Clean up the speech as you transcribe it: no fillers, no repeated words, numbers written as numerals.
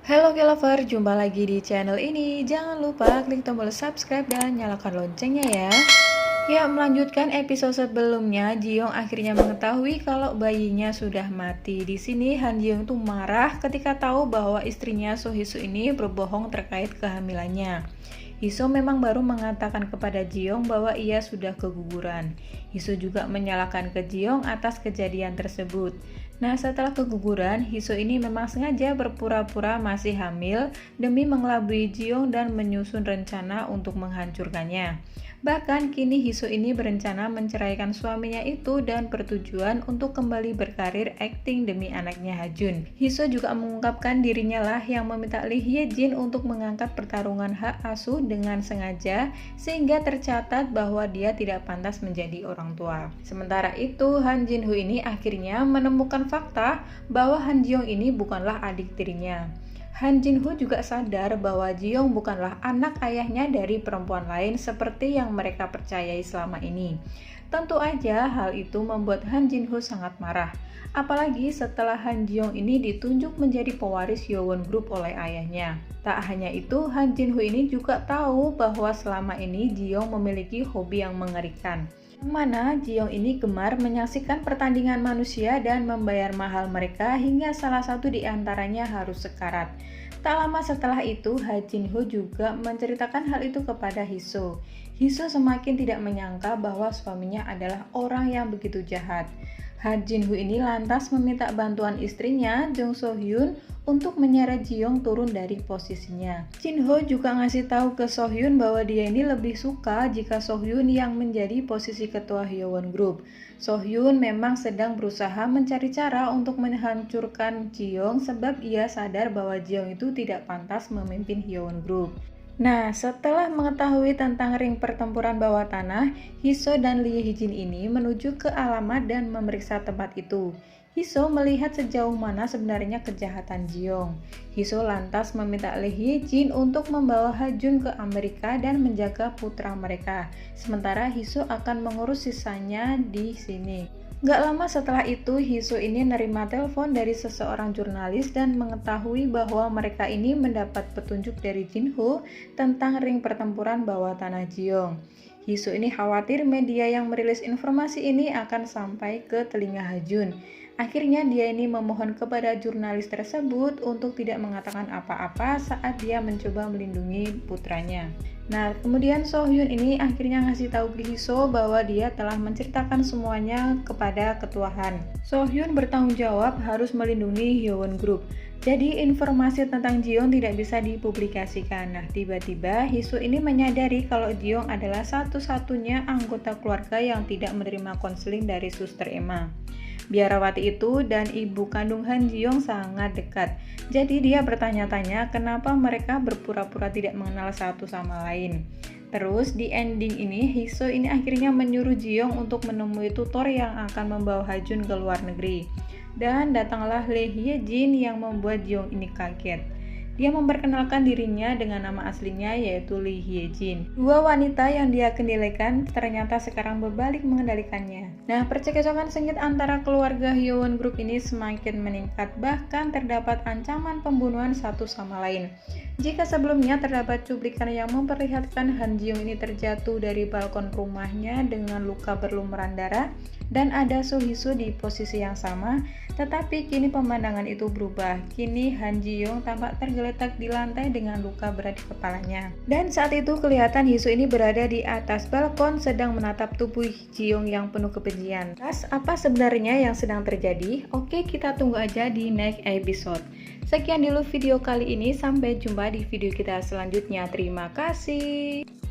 Halo K-Lover, jumpa lagi di channel ini. Jangan lupa klik tombol subscribe dan nyalakan loncengnya ya. Ya, melanjutkan episode sebelumnya, Ji-young akhirnya mengetahui kalau bayinya sudah mati. Di sini Han Ji-young tuh marah ketika tahu bahwa istrinya So Hee-soo ini berbohong terkait kehamilannya. Hee-soo memang baru mengatakan kepada Ji-young bahwa ia sudah keguguran. Hee-soo juga menyalahkan ke Ji-young atas kejadian tersebut. Nah, setelah keguguran, Hee-soo ini memang sengaja berpura-pura masih hamil demi mengelabui Ji-young dan menyusun rencana untuk menghancurkannya. Bahkan kini Hee-soo ini berencana menceraikan suaminya itu dan bertujuan untuk kembali berkarir akting demi anaknya Ha-jun. Hee-soo juga mengungkapkan dirinya lah yang meminta Lee Hye-jin untuk mengangkat pertarungan hak asuh dengan sengaja sehingga tercatat bahwa dia tidak pantas menjadi orang tua. Sementara itu, Han Jin-ho ini akhirnya menemukan fakta bahwa Han Ji-young ini bukanlah adik tirinya. Han Jin-ho juga sadar bahwa Ji-young bukanlah anak ayahnya dari perempuan lain seperti yang mereka percayai selama ini. Tentu aja hal itu membuat Han Jin-ho sangat marah. Apalagi setelah Han Ji-young ini ditunjuk menjadi pewaris Hyowon Group oleh ayahnya. Tak hanya itu, Han Jin-ho ini juga tahu bahwa selama ini Ji-young memiliki hobi yang mengerikan. Yang mana Ji-young ini gemar menyaksikan pertandingan manusia dan membayar mahal mereka hingga salah satu di antaranya harus sekarat. Tak lama setelah itu, Ha Jin-ho juga menceritakan hal itu kepada Hee-soo. Hee-soo semakin tidak menyangka bahwa suaminya adalah orang yang begitu jahat. Ha Jin-ho ini lantas meminta bantuan istrinya, Jung So-hyun, untuk menyeret Ji-young turun dari posisinya. Jin-ho juga ngasih tahu ke So-hyun bahwa dia ini lebih suka jika So-hyun yang menjadi posisi ketua Hyowon Group. So-hyun memang sedang berusaha mencari cara untuk menghancurkan Ji-young sebab ia sadar bahwa Ji-young itu tidak pantas memimpin Hyowon Group. Nah, setelah mengetahui tentang ring pertempuran bawah tanah, Hee-soo dan Lee Hye-jin ini menuju ke alamat dan memeriksa tempat itu. Hee-soo melihat sejauh mana sebenarnya kejahatan Ji-young. Hee-soo lantas meminta Lee Hye-jin untuk membawa Ha-jun ke Amerika dan menjaga putra mereka. Sementara Hee-soo akan mengurus sisanya di sini. Gak lama setelah itu, Hee-soo ini nerima telepon dari seseorang jurnalis dan mengetahui bahwa mereka ini mendapat petunjuk dari Jin-ho tentang ring pertempuran bawah tanah Ji-young. Hee-soo ini khawatir media yang merilis informasi ini akan sampai ke telinga Ha-jun. Akhirnya dia ini memohon kepada jurnalis tersebut untuk tidak mengatakan apa-apa saat dia mencoba melindungi putranya. Nah, kemudian So-hyun ini akhirnya ngasih tahu ke Hee-soo bahwa dia telah menceritakan semuanya kepada ketua Han. So-hyun bertanggung jawab harus melindungi Hyowon Group. Jadi informasi tentang Ji-young tidak bisa dipublikasikan. Nah, tiba-tiba Hee-soo ini menyadari kalau Ji-young adalah satu-satunya anggota keluarga yang tidak menerima konseling dari Suster Emma. Biarawati itu dan ibu kandung Han Ji-young sangat dekat. Jadi dia bertanya-tanya kenapa mereka berpura-pura tidak mengenal satu sama lain. Terus di ending ini, Hee-soo ini akhirnya menyuruh Ji-young untuk menemui tutor yang akan membawa Ha-jun ke luar negeri. Dan datanglah Lee Hye-jin yang membuat Ji-young ini kaget. Dia memperkenalkan dirinya dengan nama aslinya yaitu Lee Hye-jin. Dua wanita yang dia kendalikan ternyata sekarang berbalik mengendalikannya. Nah, percekcokan sengit antara keluarga Hyowon Group ini semakin meningkat, bahkan terdapat ancaman pembunuhan satu sama lain. Jika sebelumnya terdapat cuplikan yang memperlihatkan Han Ji-young ini terjatuh dari balkon rumahnya dengan luka berlumuran darah, dan ada So Hee-soo di posisi yang sama, tetapi kini pemandangan itu berubah. Kini Han Ji-young tampak tergeletak di lantai dengan luka berat di kepalanya. Dan saat itu kelihatan Hee-soo ini berada di atas balkon sedang menatap tubuh Ji-young yang penuh kebencian. Terus apa sebenarnya yang sedang terjadi? Oke, kita tunggu aja di next episode. Sekian dulu video kali ini, sampai jumpa di video kita selanjutnya. Terima kasih.